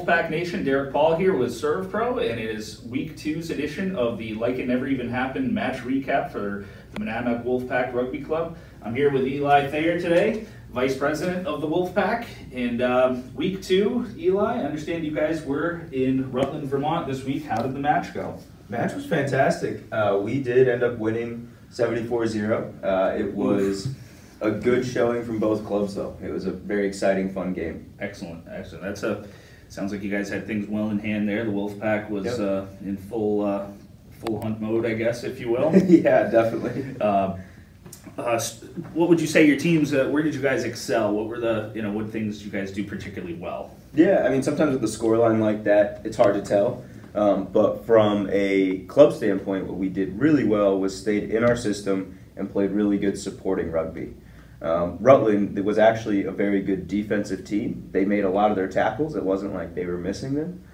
Wolfpack Nation? Derek Paul here with Serve Pro, and it is week 2's edition of the Like It Never Even Happened match recap for the Monadnock Wolfpack Rugby Club. I'm here with Eli Thayer today, Vice President of the Wolfpack. And week 2, Eli, I understand you guys were in Rutland, Vermont this week. How did the match go? Match was fantastic. We did end up winning 74-0. It was a good showing from both clubs, though. It was a very exciting, fun game. Excellent, excellent. Sounds like you guys had things well in hand there. The Wolfpack was in full hunt mode, I guess, if you will. Yeah, definitely. What would you say your teams? Where did you guys excel? What were the what things did you guys do particularly well? Yeah, I mean, sometimes with the scoreline like that, it's hard to tell. But from a club standpoint, what we did really well was stayed in our system and played really good supporting rugby. Rutland was actually a very good defensive team. They made a lot of their tackles. It wasn't like they were missing them.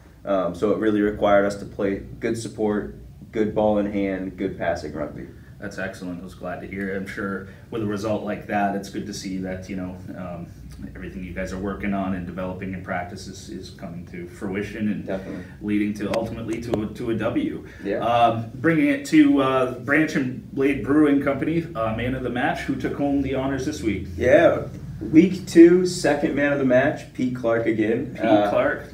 So it really required us to play good support, good ball in hand, good passing rugby. That's excellent. I was glad to hear. I'm sure with a result like that, it's good to see that everything you guys are working on and developing in practice is coming to fruition and definitely leading to ultimately to a W. Yeah. Bringing it to Branch and Blade Brewing Company, man of the match. Who took home the honors this week? Yeah. Week 2, second man of the match, Pete Clark again.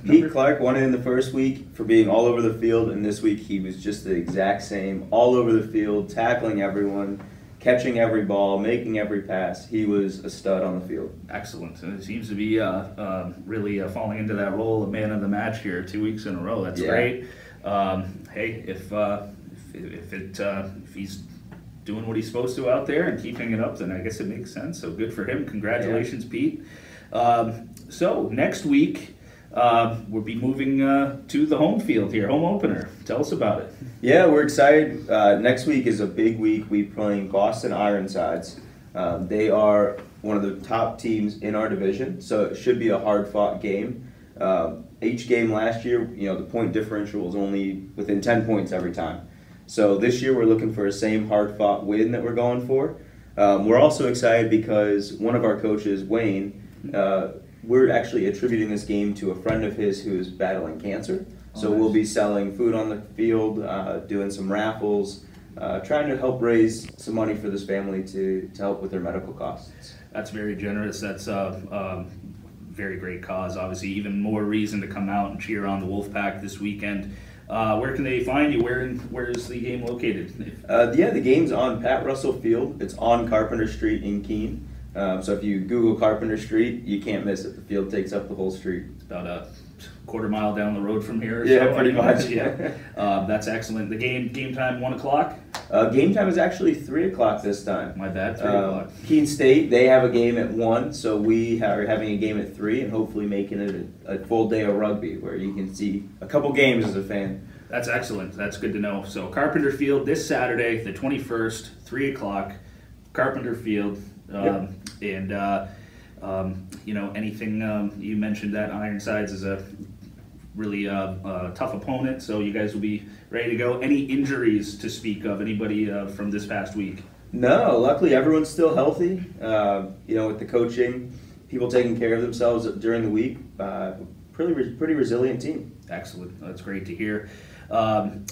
Pete Clark won it in the first week for being all over the field, and this week he was just the exact same, all over the field, tackling everyone, catching every ball, making every pass. He was a stud on the field. Excellent. And it seems to be really falling into that role of man of the match here 2 weeks in a row. That's great. Hey, if he's doing what he's supposed to out there and keeping it up, then I guess it makes sense. So good for him. Congratulations, Pete. So next week, we'll be moving to the home field here, home opener. Tell us about it. Yeah, we're excited. Next week is a big week. We're playing Boston Ironsides. They are one of the top teams in our division, so it should be a hard-fought game. Each game last year, the point differential was only within 10 points every time. So this year we're looking for a same hard-fought win that we're going for. We're also excited because one of our coaches, Wayne, we're actually attributing this game to a friend of his who is battling cancer. So we'll be selling food on the field, doing some raffles, trying to help raise some money for this family to help with their medical costs. That's very generous. That's a very great cause. Obviously, even more reason to come out and cheer on the Wolfpack this weekend. Where can they find you? Where is the game located? The game's on Pat Russell Field. It's on Carpenter Street in Keene. So if you Google Carpenter Street, you can't miss it. The field takes up the whole street. It's about a quarter mile down the road from here. Yeah, pretty much. Yeah, that's excellent. The game time 1 o'clock. Game time is actually 3 o'clock this time. My bad, 3 o'clock. Keene State, they have a game at 1, so we are having a game at 3 and hopefully making it a full day of rugby where you can see a couple games as a fan. That's excellent. That's good to know. So Carpenter Field this Saturday, the 21st, 3 o'clock, Carpenter Field. And anything you mentioned that Ironsides is a really tough opponent, so you guys will be ready to go. Any injuries to speak of? Anybody from this past week? No, luckily everyone's still healthy. With the coaching, people taking care of themselves during the week, pretty resilient team. Excellent. That's great to hear.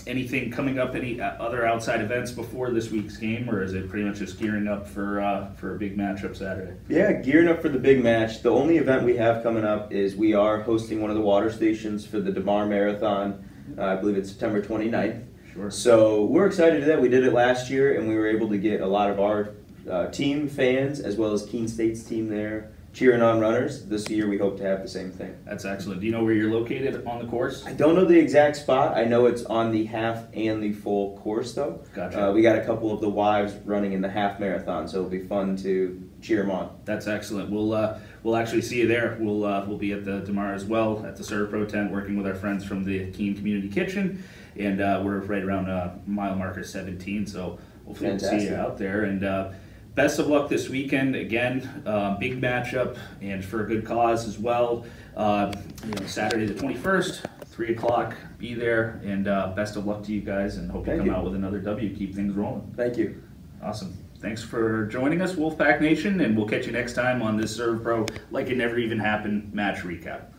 Anything coming up? Any other outside events before this week's game, or is it pretty much just gearing up for a big matchup Saturday? Yeah, gearing up for the big match. The only event we have coming up is we are hosting one of the water stations for the DeMar Marathon. I believe it's September 29th. Sure. So we're excited to do that. We did it last year, and we were able to get a lot of our team fans as well as Keene State's team there cheering on runners. This year we hope to have the same thing. That's excellent. Do you know where you're located on the course? I don't know the exact spot. I know it's on the half and the full course though. Gotcha. We got a couple of the wives running in the half marathon, so it'll be fun to cheer them on. That's excellent. We'll actually see you there. We'll be at the DeMar as well at the Serve Pro tent working with our friends from the Keene Community Kitchen, and we're right around mile marker 17, so hopefully we'll see you out there. And best of luck this weekend. Again, big matchup and for a good cause as well. Saturday the 21st, 3 o'clock. Be there, and best of luck to you guys, and hope you come out with another W. Keep things rolling. Thank you. Awesome. Thanks for joining us, Wolfpack Nation, and we'll catch you next time on this Serve Pro Like It Never Even Happened match recap.